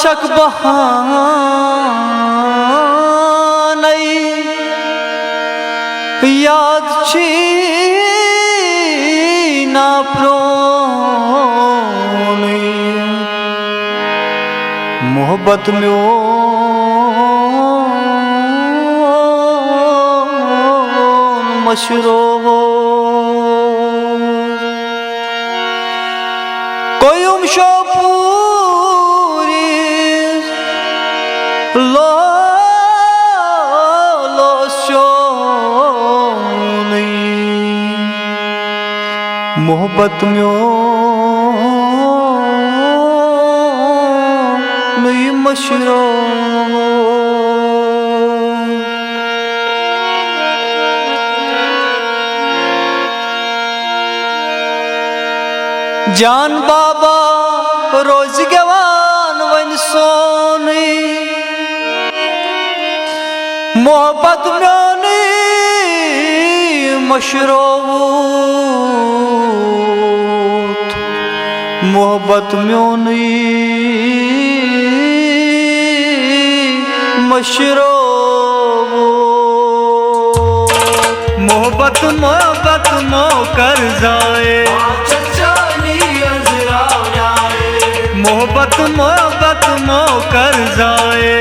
शक बहानै याद छी ना प्रोनै मोहब्बत में मशरो कोई उमशो पूरी लो मोहब्बत में नहीं मशरो जान बाबा रोज गवान वन सोनी मोहब्बत में नहीं मशरो मोहब्बत में नहीं मशरो मोहब्बत मोहब्बत मो कर जाए मोहब्बत मोहब्बत मो कर जाए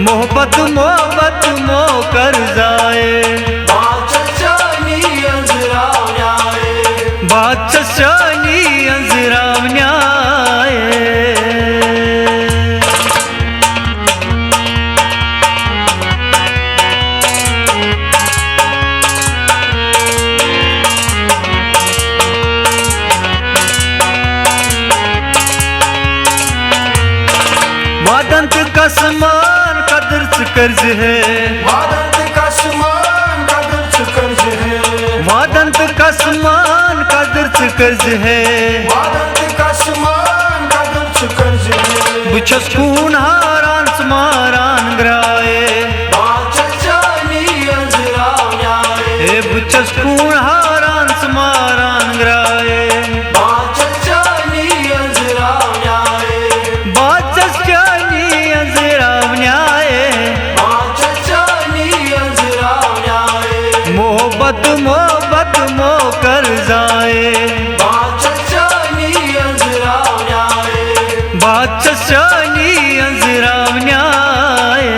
मोहब्बत मोहब्बत मो कर जाए बादशानी अंजरावन्याए वादंत कसमान कदर कर्ज है वादंत कसमान कदर कर्ज है वादंत कसमान कदर कर्ज है वादंत कसमान कदर कर्ज है बुछस खून हारान स्मारान ग्राए हे बुछस खून हारान स्मारान ग्राए मोहब्बत मोहब्बत मो कर जाए बादशानी अंजरावन्याए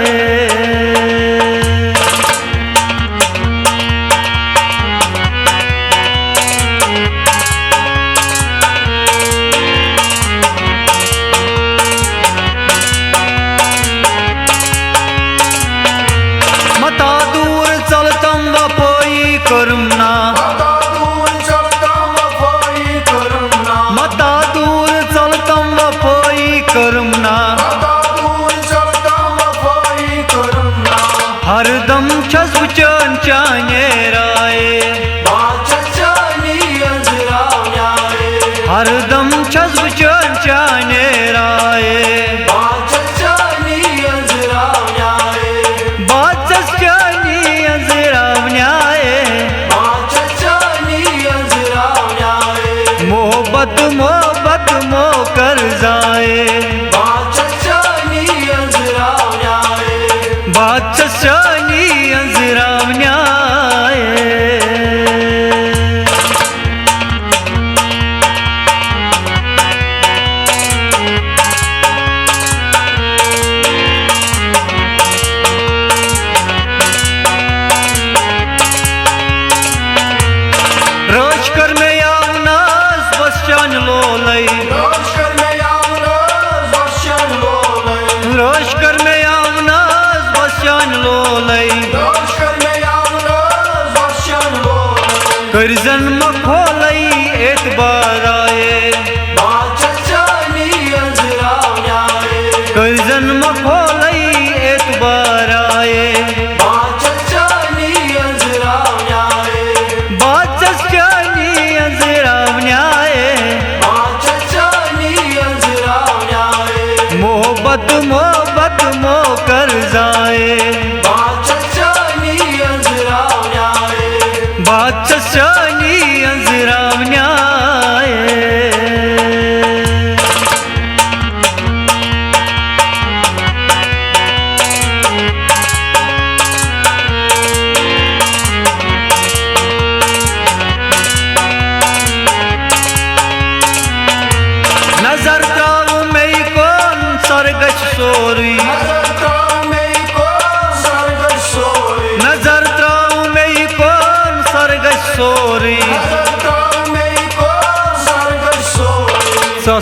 मता दूर चलतम वफाई करुमना मता दूर चलतम वफाई करुमना मता दूर चलतम वफाई करुमना मता दूर चलतम वफाई करुमना हरदम छस वचन चाने राए हरदम छस वचन चाने राए मोहब्बत मोहब्बत मो कर जाए बादशानी अंजरावन्याए रोशकर में यावनास बस्चान लोलई रोशकर में यावनास बस्चान लोलई रोशकर में यावनास बस्चान लोलई रोशकर में यावनास बस्चान लोलई कर जन्म खोलई एतबार आए कर जन्म खोलई एतबार आए मोहब्बत मोहब्बत मो कर जाए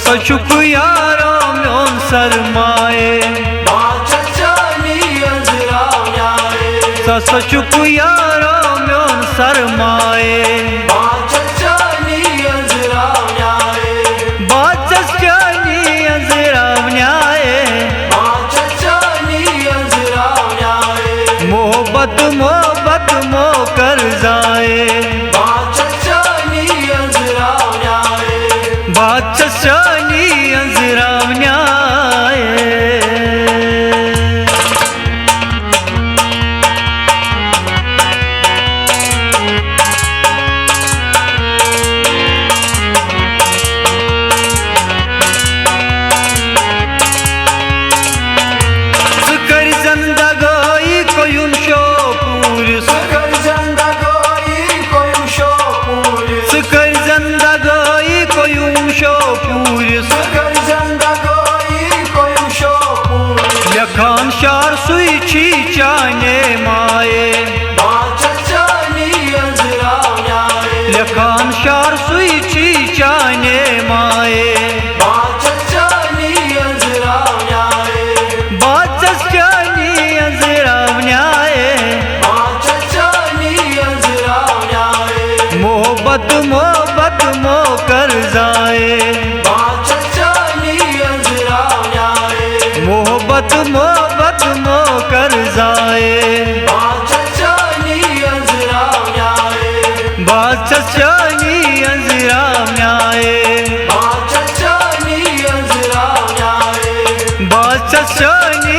सो चुक यारो म्योन सरमाए बाचचानी अंजरावन्याए सो चुक यारो म्योन सरमाए बाचचानी अंजरावन्याए बाचचानी अंजरावन्याए बाचचानी अंजरावन्याए मोहब्बत मोहब्बत मो कर जाए बाचचानी अंजरावन्याए बाचचानी अंजरावन्याए Sıkar zendagayı koyun şopur Sıkar zendagayı koyun şopur Sıkar zendagayı koyun şopur Sıkar zendagayı koyun şopur Yakan şar su içi çane maye बाचचानी अंजरावन्याए Yakan şar su içi çane maye बाचचानी अंजरावन्याए बाचचानी अंजरावन्याए बाचचानी अंजरावन्याए मोहब्बत मोहब्बत मो कर जाए बाचचानी अंजरावन्याए मोहब्बत मोहब्बत मो कर जाए बाचचानी अंजरावन्याए बाचचानी अंजरावन्याए बाचचानी अंजरावन्याए बाचचानी